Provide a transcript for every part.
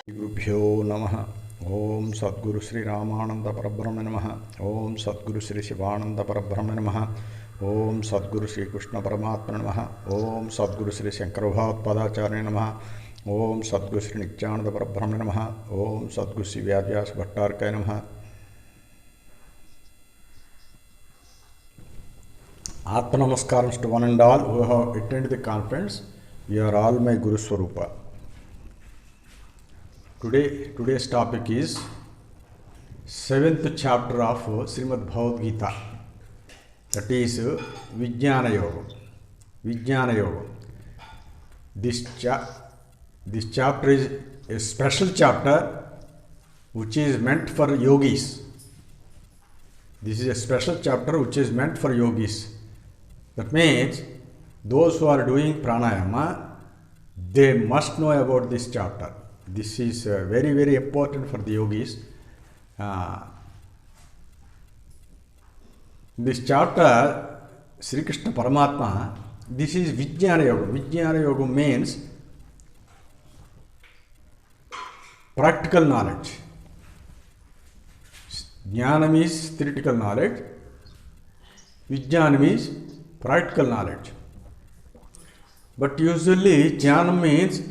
गुरुभ्यो नमः। ओम सद्गुरु श्री रामानंद परब्रह्मणे नमः। ओम सद्गुरु श्री शिवानंद परब्रह्मणे नमः। ओम सद्गुरु श्री कृष्ण परमात्मने नमः। ओम सद्गुरु श्री शंकर भगवत्पादाचार्य नमः। ओम सद्गुरु श्री नित्यानंद परब्रह्मणे नमः। ओम सद्गुरु श्री व्यास भट्टारकाय नमः। Atma Namaskaram to one and all who have attended the conference. You are all my Guru Swarupa. Today's topic is 7th chapter of Srimad Bhagavad Gita. That is Vijnana Yoga. Vijnana Yoga. This chapter is a special chapter which is meant for yogis. This is a special chapter which is meant for yogis. That means those who are doing pranayama, they must know about this chapter. This is very, very important for the yogis. This chapter, Sri Krishna Paramatma, this is Vijnana Yoga. Vijnana Yoga means practical knowledge. Jnana is theoretical knowledge. Vijnana is practical knowledge. But usually jnana means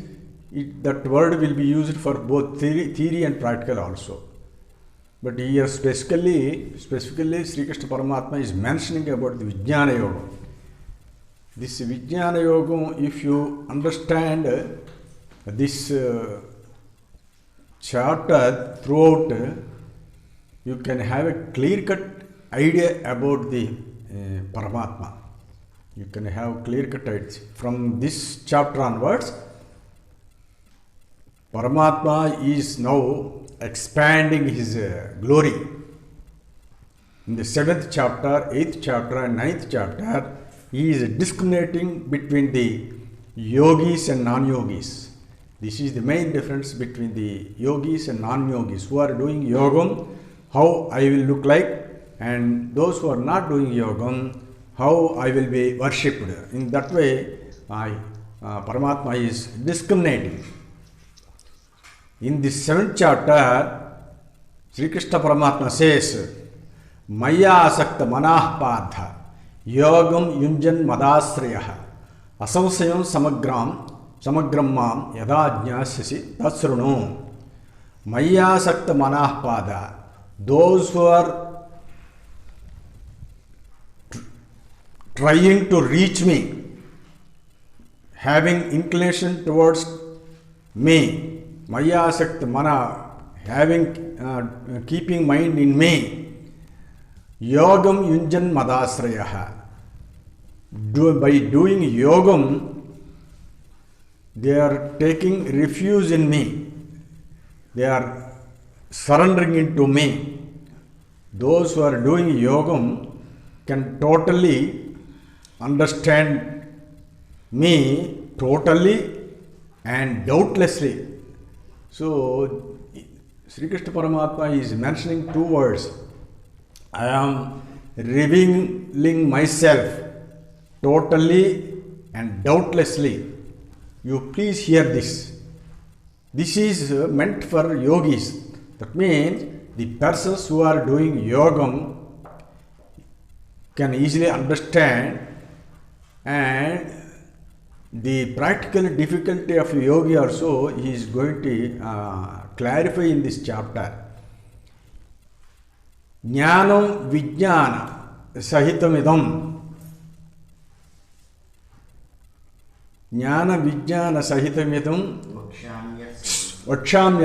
that word will be used for both theory and practical also. But here specifically Sri Krishna Paramatma is mentioning about the Vijnana Yoga. This Vijnana Yoga, if you understand this chapter throughout, you can have a clear-cut idea about the Paramatma. You can have clear-cut ideas. From this chapter onwards, Paramatma is now expanding his glory. In the 7th chapter, 8th chapter and 9th chapter, he is discriminating between the yogis and non-yogis. This is the main difference between the yogis and non-yogis. Who are doing yogam, how I will look like, and those who are not doing yogam, how I will be worshipped. In that way, Paramatma is discriminating. In this 7th chapter, Sri Krishna Paramatma says, Maya asakta manah partha yogam yunjan madasrayaha asavsayam samagram mam yada jnasyasi tatsrunu. Maya asakta manah partha, those who are trying to reach me, having inclination towards me, Maya asakta mana, having keeping mind in me, yogam yunjan madasrayaha. By doing yogam, they are taking refuge in me. They are surrendering into me. Those who are doing yogam can totally understand me totally and doubtlessly. So, Sri Krishna Paramatma is mentioning two words. I am revealing myself totally and doubtlessly. You please hear this. This is meant for yogis. That means the persons who are doing yogam can easily understand, and the practical difficulty of yogi also he is going to clarify in this chapter. Jnanam vijnana sahitamidam. Jnana vijnana sahitamidam vaksham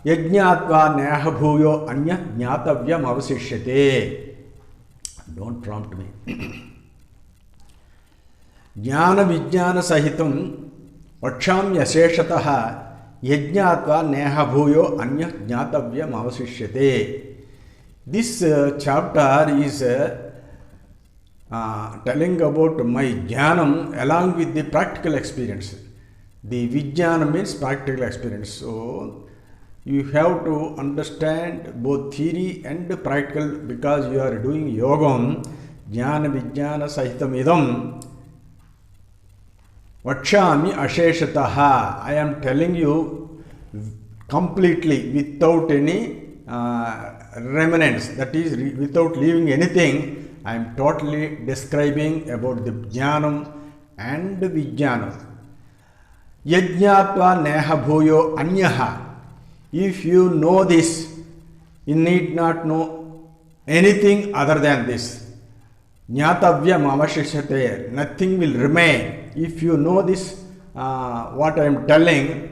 yajñātvā neha bhūyo anya jñātavyam avasishyate. Don't prompt me. Jnana vijnana sahitam vaksham yasheshataha yajñātvā neha bhūyo anya jñātavyam avasishyate. This chapter is telling about my jnanam along with the practical experience. The vijnana means practical experience. So, you have to understand both theory and practical because you are doing yogam. Jnana vijnana sahitam idam. Vakshami asheshataha. I am telling you completely without any remnants, that is without leaving anything. I am totally describing about the jnanam and vijnanam. Yajnatva neha bhuyo anyaha. If you know this, you need not know anything other than this. Jnatavyam avashishate. Nothing will remain. If you know this, what I am telling,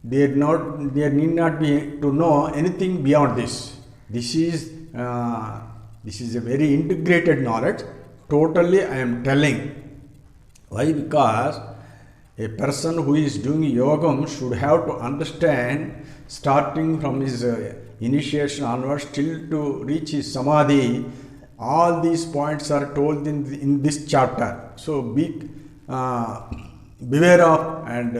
there need not be to know anything beyond this. This is a very integrated knowledge. Totally I am telling. Why? Because a person who is doing yogam should have to understand, starting from his initiation onwards till to reach his samadhi. All these points are told in this chapter. So beware of and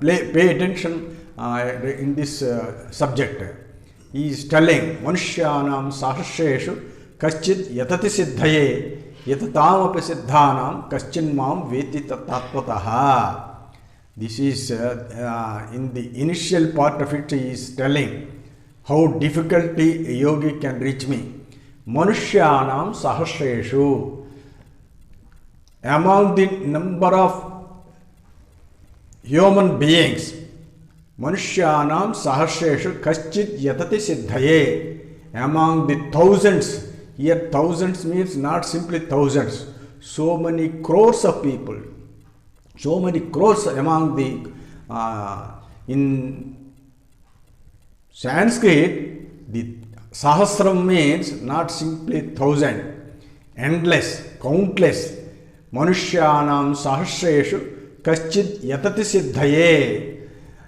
pay attention in this subject. He is telling, Manushyanam sahasreshu kaschid yatati siddhaye yatatamapa siddhanam kaschin mam veti tattvataha. This is in the initial part of it. He is telling how difficulty a yogi can reach me. Manushyanam sahasreshu. Among the number of human beings, Manushyanam sahasreshu kaschid yatati siddhaye. Among the thousands, here thousands means not simply thousands, so many crores of people, so many crores among the, in Sanskrit, the sahasram means not simply thousand, endless, countless. Manushyanam sahasreshu kaschid yatati siddhaye.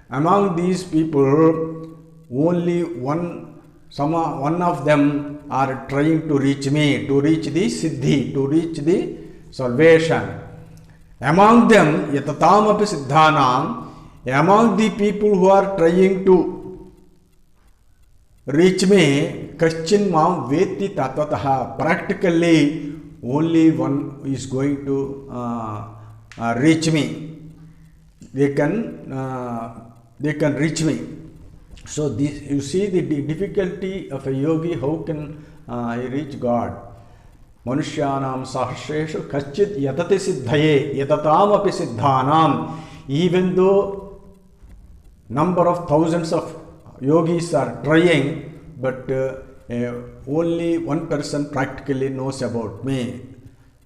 Among these people, only one of them are trying to reach me, to reach the siddhi, to reach the salvation. Among them, yatatamapa siddhanam, among the people who are trying to reach me, kaschin mam veti tattvataha. Practically, only one is going to reach me. They can reach me. So this, you see the difficulty of a yogi. How can he reach God? Manushyanam sahasreshu kaschid yatati siddhaye yatatamapa siddhanam. Even though number of thousands of yogis are trying, but only one person practically knows about me.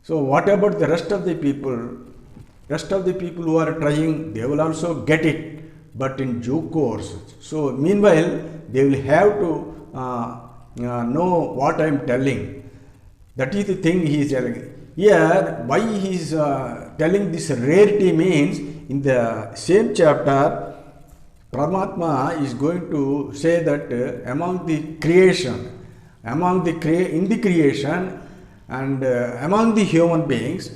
So what about the rest of the people? Rest of the people who are trying, they will also get it, but in due course. So meanwhile, they will have to know what I am telling. That is the thing he is telling. Here, why he is telling this rarity means, in the same chapter, Paramatma is going to say that among the creation, in the creation, and among the human beings,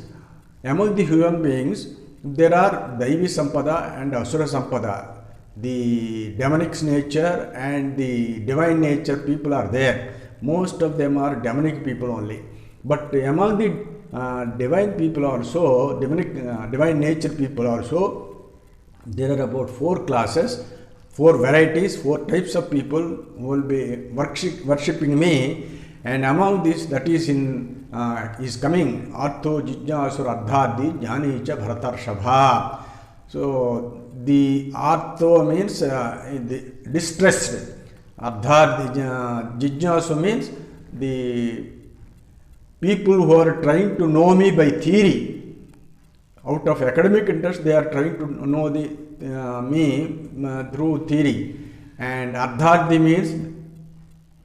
there are Daivi Sampada and Asura Sampada. The demonic nature and the divine nature people are there. Most of them are demonic people only. But among the divine people also, divine nature people also, there are about 4 classes, 4 varieties, 4 types of people who will be worshipping me. And among this, that is is coming Artho Jijnasur Ardhadi Jnani Cha Bharatarshabha. So the Artho means the distressed. Ardhadi Jijnasu means the people who are trying to know me by theory. Out of academic interest, they are trying to know me through theory. And Ardhadi means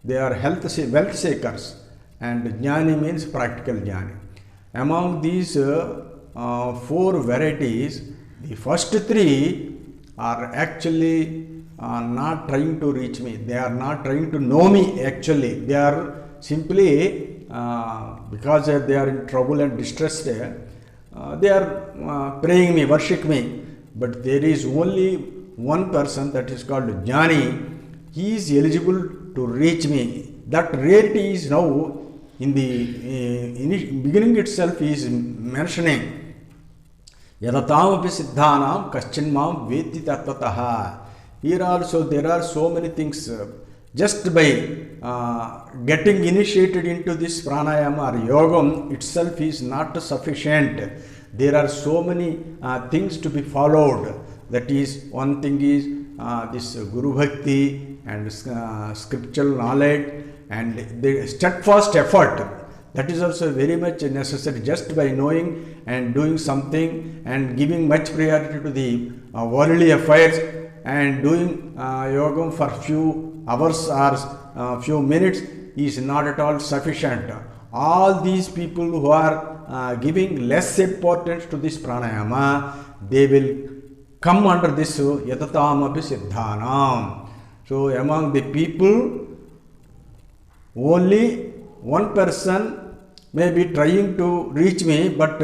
they are wealth seekers. And Jnani means practical Jnani. Among these 4 varieties, the first 3 are actually not trying to reach me. They are not trying to know me actually. They are simply, because they are in trouble and distress, they are praying me, worship me. But there is only one person, that is called Jnani. He is eligible to reach me. That rarity is now in the beginning itself he is mentioning. Yadatamaphi siddhanam kaschinmam veti tattvatah. Here also there are so many things. Just by getting initiated into this pranayama or yogam itself is not sufficient. There are so many things to be followed. That is, one thing is this Guru Bhakti and scriptural knowledge and the steadfast effort. That is also very much necessary. Just by knowing and doing something and giving much priority to the worldly affairs and doing yogam for few hours or few minutes is not at all sufficient. All these people who are giving less importance to this pranayama, they will come under this yatatamaphi siddhanam. So among the people, only one person may be trying to reach me, but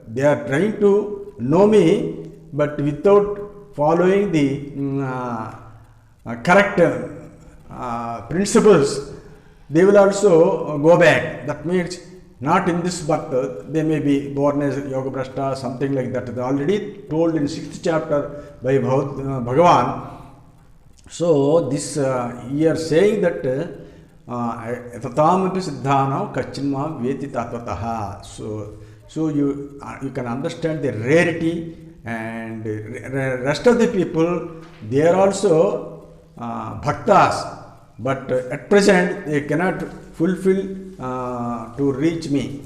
they are trying to know me, but without following the correct principles, they will also go back. That means not in this birth, they may be born as yoga brashta, something like that. They already told in 6th chapter by Bhagavan. So this you are saying that tatamaphi siddhanam kaschinmam veti tattvatah. So you can understand the rarity, and rest of the people, they are also bhaktas, but at present they cannot fulfill to reach me.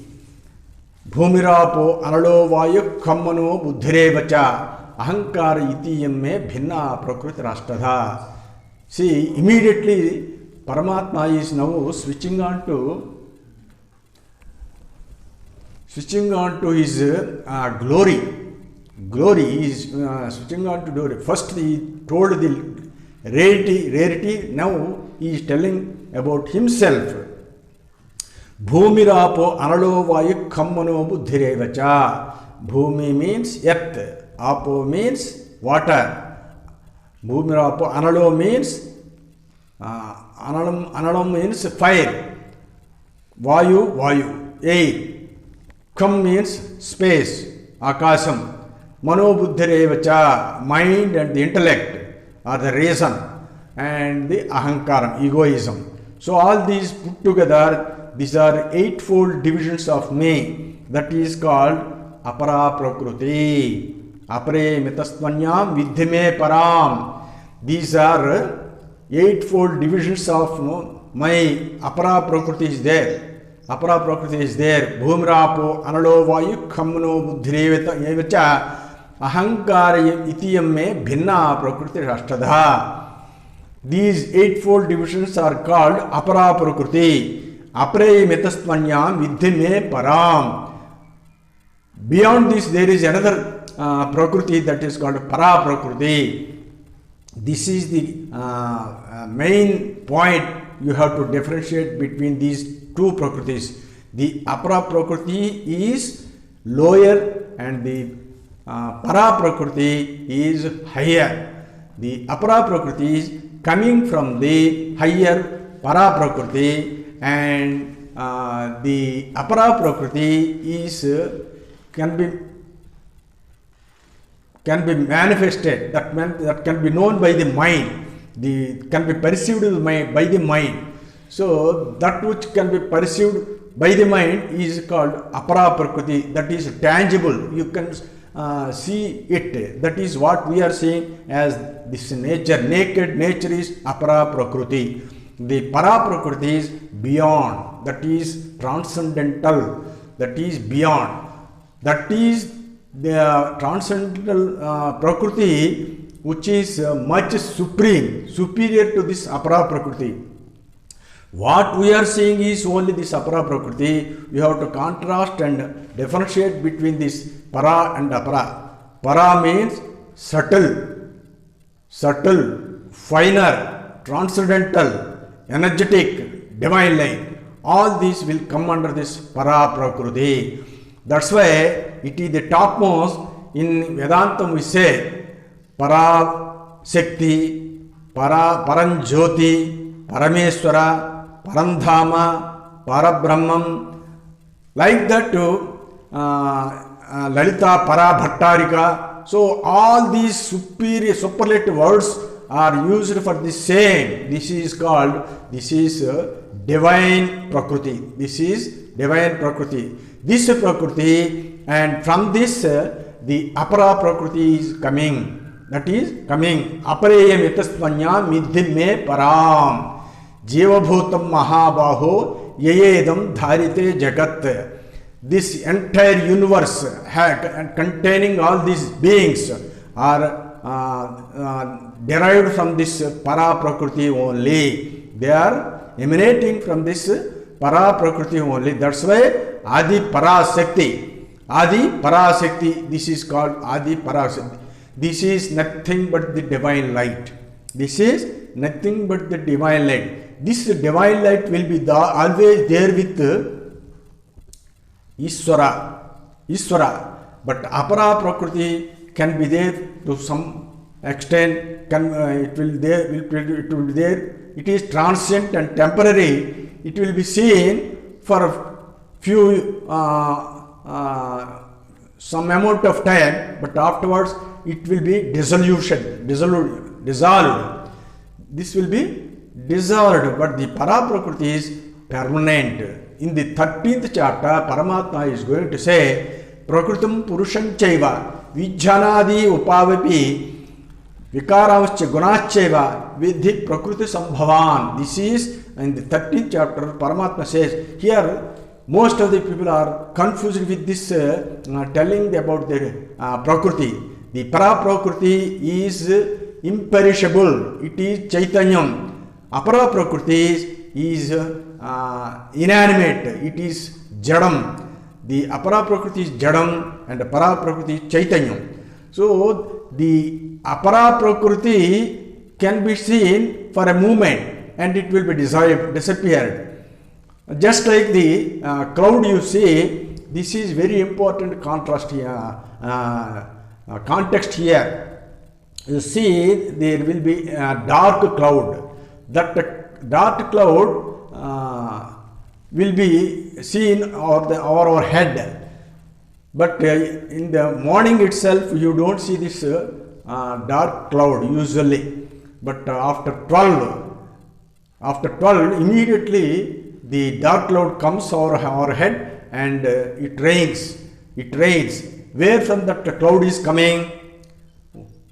Bhumirapo analo vayu khammano buddhirevacha ahankara itiyam me bhinna prakriti rashtadha. See, immediately Paramatma is now switching on to his glory. He is switching on to glory. First he told the rarity. Now he is telling about himself. Bhumirapo analo vayu khammano buddhirevacha. Bhumi means earth. Apo means water. Bhumirapo analo means analam means fire. Vayu, air. Kham means space, akasam. Mano buddhirevacha, mind and the intellect are the reason, and the ahankaram, egoism. So all these put together, these are eightfold divisions of me. That is called apara prakriti. Apare mitastvanyam vidhime param. These are eightfold divisions of my apara prakriti is there. Apara prakriti is there. Bhumirapo analo vayu khammano buddhirevacha ahankara itiyam me bhinna prakriti rashtadha. These eightfold divisions are called apara prakriti. Apare mitastvanyam vidhime param. Beyond this, there is another prakriti, that is called para prakriti. This is the main point. You have to differentiate between these two prakritis. The apara prakriti is lower and the para prakriti is higher. The apara prakriti is coming from the higher para prakriti, and the apara prakriti is can be manifested, that can be known by the mind, can be perceived by the mind. So that which can be perceived by the mind is called apara prakriti, that is tangible. You can see it. That is what we are saying as this nature. Naked nature is apara prakriti. The para prakriti is beyond, that is transcendental, that is beyond. That is the transcendental prakriti, which is much superior to this apara prakriti. What we are seeing is only this apara prakriti. We have to contrast and differentiate between this para and apara. Para means subtle, finer, transcendental, energetic, divine light. All these will come under this para prakriti. That's why it is the topmost. In Vedantam we say para Shakti, Paranjyoti, Parameswara, Parandhama, Parabrahman. Like that Lalita Para Bhattarika. So all these superlative words are used for the same. This is divine Prakriti. This is divine Prakriti. This Prakriti, and from this the Apara Prakriti is coming. That is coming. Apareyam itaspanya midhin me param. Jivabhutam Mahabaho Yayedam Dharite Jagat. This entire universe containing all these beings are derived from this Para Prakriti only. They are emanating from this Para Prakriti only. That's why Adi Parasakti. Adi Parasakti. This is called Adi Parasakti. This is nothing but the divine light. This is nothing but the divine light. This divine light will be always there with Iswara, but Apara Prakriti can be there to some extent. It will be there. It is transient and temporary. It will be seen for a few some amount of time, but afterwards it will be dissolved. This will be dissolved, but the Para Prakriti is permanent. In the 13th chapter, Paramatma is going to say, Prakritam Purusham Chaiva, Vijjanadi Upavapi, Vikaravascha Gunachaiva, Vidhi Prakriti Sambhavan. This is in the 13th chapter, Paramatma says, here most of the people are confused with this telling about the Prakriti. The Para Prakriti is imperishable, it is Chaitanyam. Apara Prakriti is inanimate, it is Jadam. The Apara Prakriti is Jadam and the Para Prakriti is Chaitanyam. So the Apara Prakriti can be seen for a moment and it will be disappeared. Just like the cloud you see, this is very important contrast here, context here. You see there will be a dark cloud. That dark cloud will be seen over our head, but in the morning itself you don't see this dark cloud usually, but after 12 immediately the dark cloud comes over our head and it rains. Where from that cloud is coming?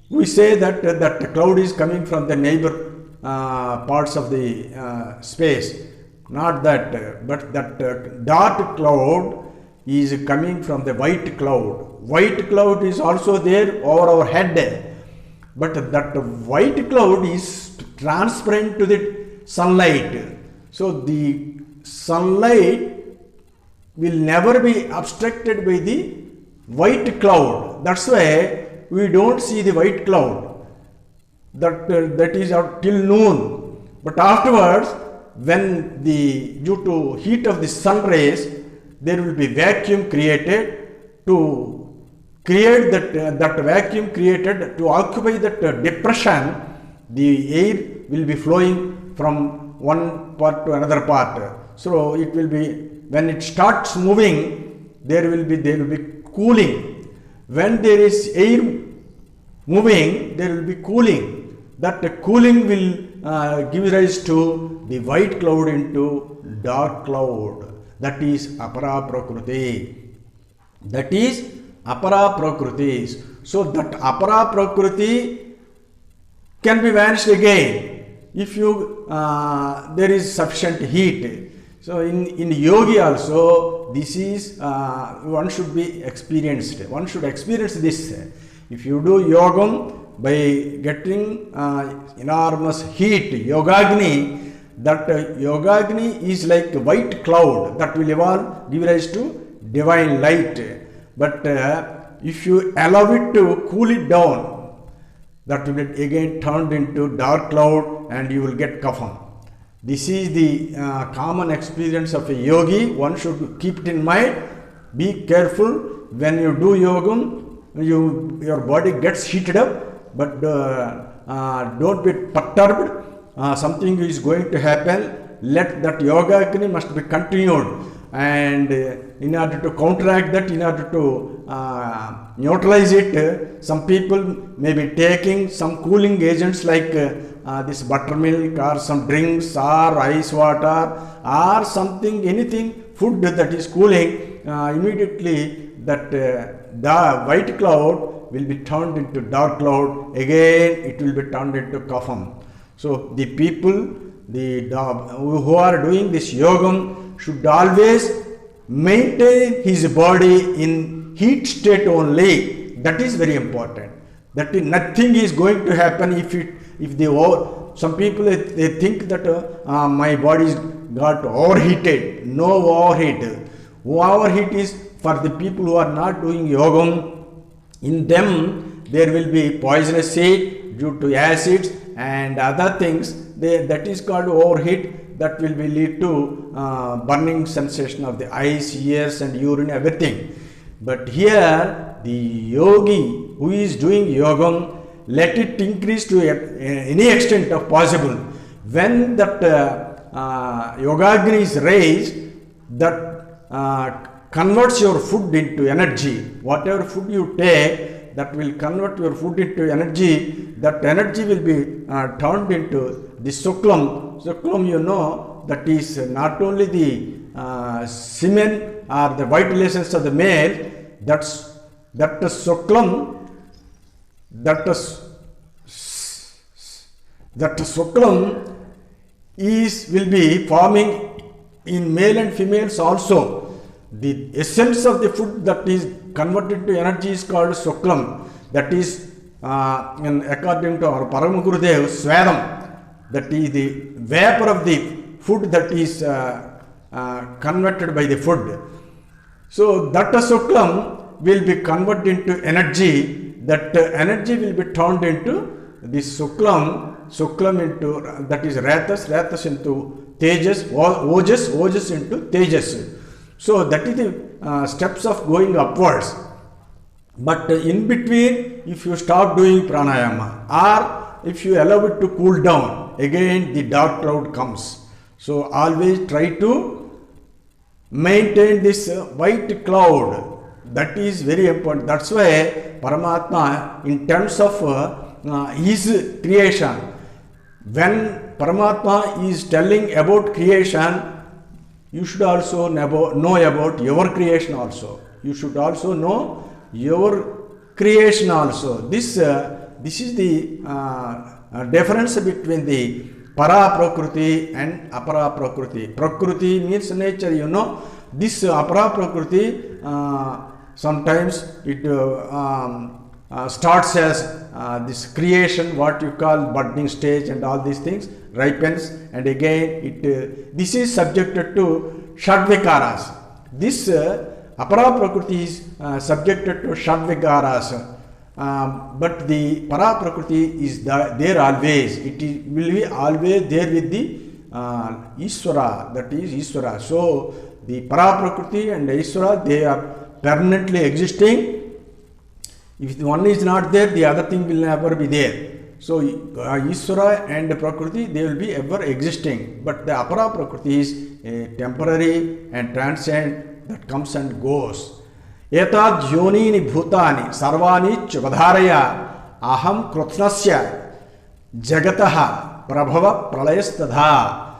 We say that that cloud is coming from the neighbor parts of the space. Not that, but that dark cloud is coming from the white cloud. White cloud is also there over our head, but that white cloud is transparent to the sunlight. So the sunlight will never be obstructed by the white cloud. That's why we don't see the white cloud. That is till noon. But afterwards, when due to heat of the sun rays, there will be vacuum created. To create that vacuum created, to occupy that depression, the air will be flowing from one part to another part. So it will be, when it starts moving, there will be cooling. When there is air moving, there will be cooling. That cooling will give rise to the white cloud into dark cloud. That is Apara Prakriti. That is Apara Prakriti. So that Apara Prakriti can be vanished again if you there is sufficient heat. So in yogi also, this is one should be experienced. One should experience this. If you do yogam by getting enormous heat, Yogagni, that Yogagni is like a white cloud that will evolve, give rise to divine light. But if you allow it to cool it down, that will be again turned into dark cloud and you will get kapham. This is the common experience of a yogi. One should keep it in mind. Be careful when you do yogam. Your body gets heated up, but don't be perturbed. Something is going to happen. Let that yoga must be continued, and in order to counteract that, in order to neutralize it, some people may be taking some cooling agents like this buttermilk or some drinks or ice water or something, anything, food that is cooling. Immediately that the white cloud will be turned into dark cloud, again it will be turned into kapham. So the people who are doing this yogam should always maintain his body in heat state only. That is very important. That is, nothing is going to happen if they some people they think that my body got overheated. No overheat. Overheat is for the people who are not doing yogam. In them there will be poisonous seed due to acids and other things. That is called overheat. That will be lead to burning sensation of the eyes, ears and urine, everything. But here the yogi who is doing yogam, let it increase to any extent of possible. When that yogagni is raised, that converts your food into energy. Whatever food you take, that will convert your food into energy. That energy will be turned into the suklam. Suklam, you know, that is not only the semen or the vitalations of the male. That suklam, that suklam will be forming in male and females also. The essence of the food that is converted to energy is called suklam. That is, according to our Parama Gurudev, Swadam. That is the vapor of the food that is converted by the food. So that suklam will be converted into energy. That energy will be turned into this suklam into, that is rathas into tejas, ojas into tejas. So that is the steps of going upwards. But in between, if you stop doing pranayama or if you allow it to cool down, again the dark cloud comes. So always try to maintain this white cloud. That is very important. That's why Paramatma, in terms of his creation, when Paramatma is telling about creation, you should also know about your creation also. You should also know your creation also. This is the difference between the para prakriti and apara prakriti. Prakriti means nature, you know. This apara prakriti, sometimes it starts as this creation, what you call budding stage and all these things, ripens, and again this is subjected to Shadvikaras. This apara prakriti is subjected to Shadvikaras, but the para prakriti is there always. It will be always there with the Ishvara, that is Ishvara. So the para prakriti and Ishvara, they are permanently existing. If one is not there, the other thing will never be there. So Ishvara and Prakriti, they will be ever existing. But the apara Prakriti is temporary and transient, that comes and goes. Etad yonini bhutani sarvani chvadharaya aham krutnasya jagataha prabhava pralayastadha.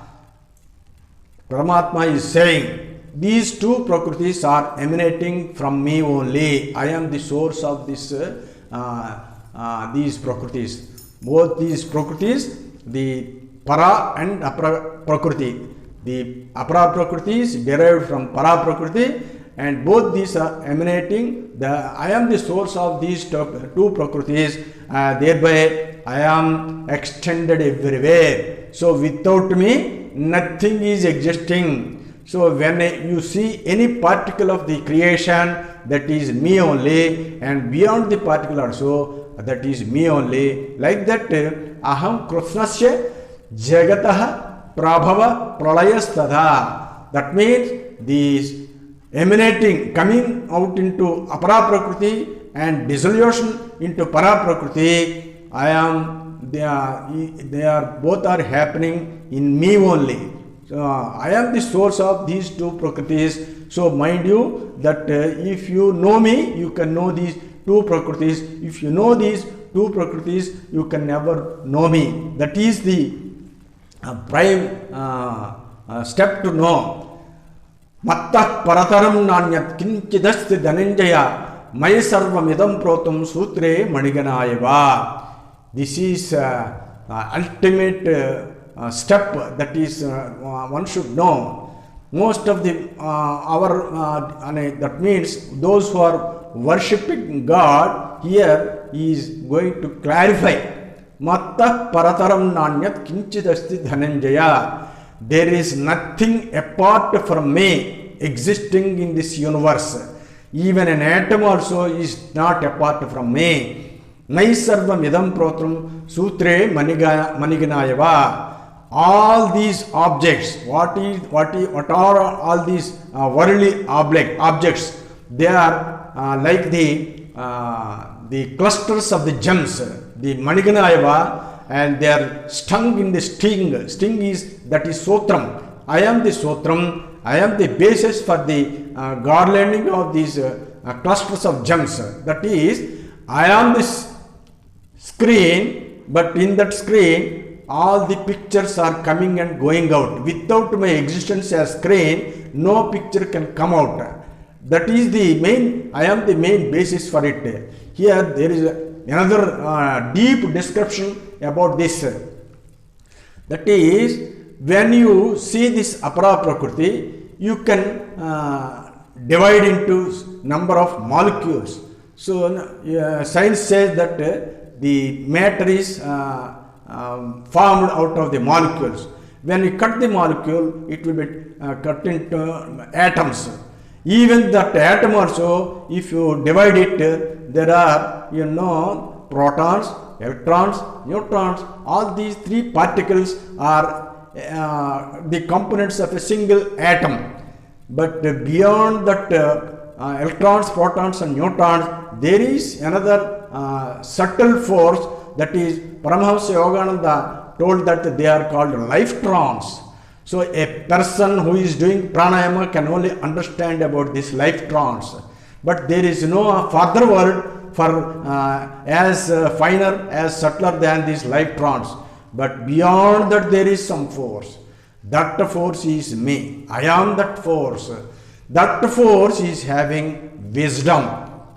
Paramatma is saying, these two Prakritis are emanating from me only. I am the source of this these Prakritis. Both these Prakritis, the para and apara Prakriti. The apara Prakriti is derived from para Prakriti, and both these are emanating. I am the source of these two Prakritis. Thereby I am extended everywhere. So without me, nothing is existing. So when you see any particle of the creation, that is me only, and beyond the particle also, that is me only. Like that, aham krutnasya jagataha prabhava pralayastadha. That means these emanating, coming out into apara prakriti and dissolution into para prakriti, they are both are happening in me only. I am the source of these two Prakritis. So mind you that if you know me, you can know these two Prakritis. If you know these two Prakritis, you can never know me. That is the prime step to know. Mattah parataram nanyat kinchidasti dhananjaya may sarvamidam protum sutre maniganayava. This is ultimate step that is one should know. Most of the that means those who are worshipping God, here he is going to clarify. Mattah parataram nanyat kinchidasti dhananjaya. There is nothing apart from me existing in this universe. Even an atom also is not apart from me. Naisarvam idam protum sutre maniganayava. All these objects, what are all these worldly objects? They are like the clusters of the gems, the maniganayava, and they are stung in the sting. Sting is, that is sotram. I am the sotram. I am the basis for the garlanding of these clusters of gems. That is, I am this screen, but in that screen, all the pictures are coming and going out. Without my existence as screen, no picture can come out. That is the main, I am the main basis for it. Here there is another deep description about this. That is, when you see this apara prakriti, you can divide into number of molecules. So science says that the matter is formed out of the molecules. When you cut the molecule, it will be cut into atoms. Even that atom also, if you divide it, there are, protons, electrons, neutrons. All these three particles are the components of a single atom. But beyond that electrons, protons and neutrons, there is another subtle force, that is Paramahamsa Yogananda told that they are called lifetrons. So a person who is doing pranayama can only understand about these lifetrons. But there is no further word for as finer, as subtler than these lifetrons. But beyond that there is some force. That force is me. I am that force. That force is having wisdom.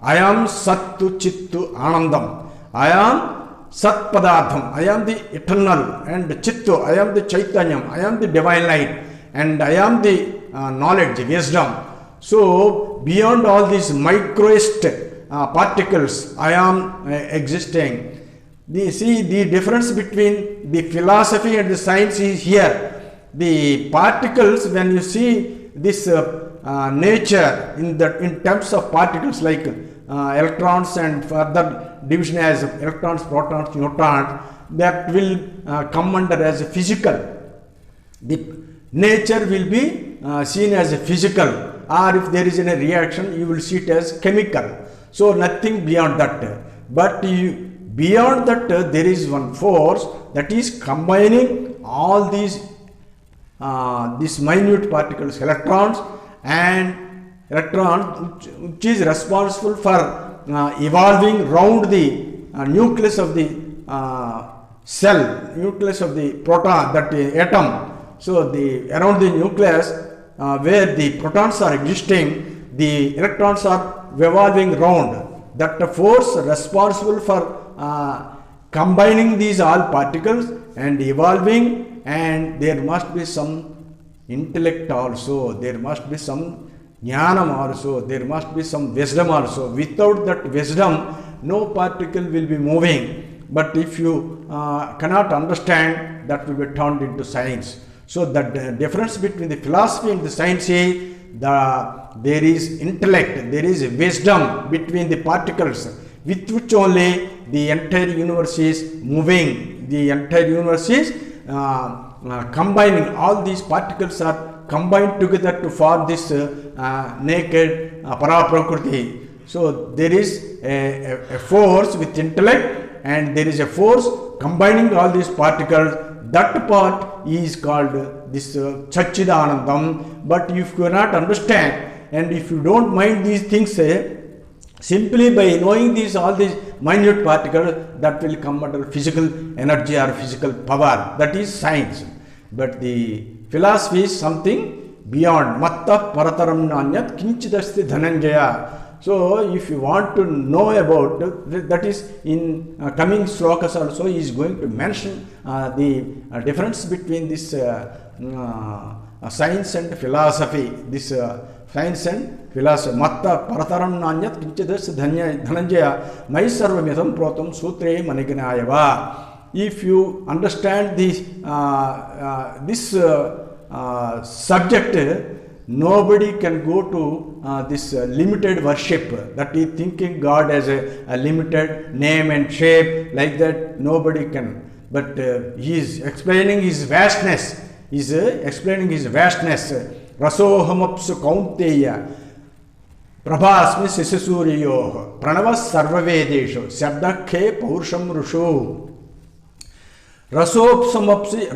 I am Sattu Chittu Anandam. I am Sat Padartham. I am the eternal, and Chittu, I am the Chaitanyam, I am the divine light, and I am the knowledge, wisdom. So beyond all these microest particles, I am existing. See, the difference between the philosophy and the science is here. The particles, when you see this nature in terms of particles like electrons and further division as electrons, protons, neutrons, that will come under as a physical. The nature will be seen as a physical, or if there is any reaction, you will see it as chemical. So nothing beyond that. But beyond that, there is one force that is combining all these minute particles, electrons, which is responsible for evolving round the nucleus of the cell, nucleus of the proton, that atom. So around the nucleus where the protons are existing, the electrons are revolving round. That force responsible for combining these all particles and evolving, and there must be some intellect also, there must be some jnanam also, there must be some wisdom also. Without that wisdom, no particle will be moving. But if you cannot understand, that will be turned into science. So the difference between the philosophy and the science is there is intellect, there is wisdom between the particles, with which only the entire universe is moving. The entire universe is combining. All these particles are combined together to form this naked para-prakriti. So there is a force with intellect, and there is a force combining all these particles. That part is called this Satchidanandam. But if you cannot understand and if you don't mind these things, simply by knowing these all these minute particles, that will come under physical energy or physical power. That is science. But the philosophy is something beyond. Matta parataram nanyat kinchidasti dhananjaya. So if you want to know about that is in coming slokas also, he is going to mention the difference between this science and philosophy. This science and philosophy. Matta parataram nanyat kinchidas dhananjaya mai sarvamyadam protam sutre maniganayava. If you understand this subject, nobody can go to this limited worship, that is thinking God as a limited name and shape, like that nobody can. But he is explaining his vastness. He is explaining his vastness. Rasohamapsu kaunteya prabhasmi sisasuriyoh pranavas sarvavedeshu shabdakhe paurusham rushu. Rasohamapsu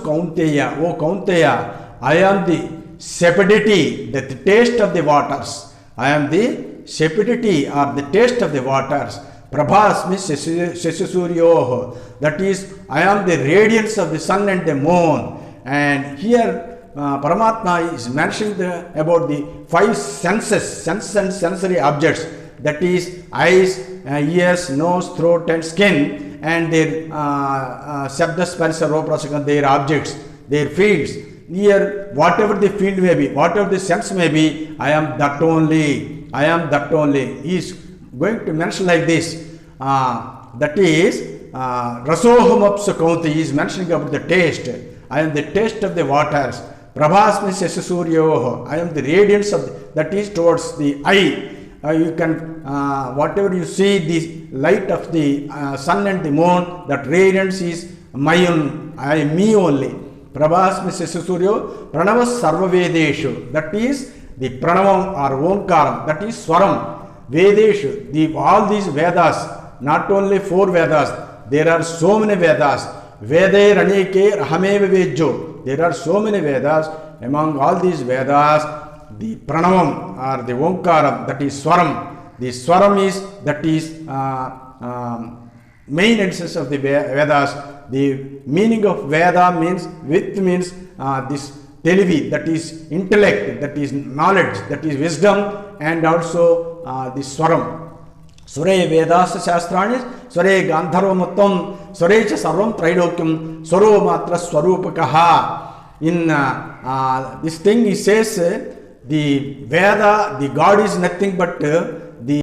kaunteya, O Kaunteya, I am the sapidity, the taste of the waters. I am the sapidity or the taste of the waters. Prabhasmi Sesisuryoh, that is, I am the radiance of the sun and the moon. And here Paramatma is mentioning about the five senses, sense and sensory objects, that is eyes, ears, nose, throat and skin, and their Shabda Sparsha Rupa their objects, their fields. Here, whatever the field may be, whatever the sense may be, I am that only. I am that only. He is going to mention like this. That is, Rasohamapsa Kaunti. He is mentioning about the taste. I am the taste of the waters. Prabhasmi Sesisuryoh. I am the radiance of that is towards the eye. You can, whatever you see, the light of the sun and the moon, that radiance is my own, me only. Prabhasmi Sesisuryo Pranavas Sarvavedeshu, that is the Pranavam or Omkaram, that is Swaram. Vedeshu, all these Vedas, not only 4 Vedas, there are so many Vedas. Vede Ranike Rahameva Vejo. There are so many Vedas. Among all these Vedas, the Pranavam or the Omkaram, that is Swaram. The Swaram is, that is main essence of the Vedas. The meaning of Veda means, with means this Televi, that is intellect, that is knowledge, that is wisdom, and also the Swaram. Sware Vedas Shastrani, Sware Gandharvamattam, Sware cha Sarvam Trailokyam, Swaro Matra Swarupakaha. In this thing he says, the Veda, the God is nothing but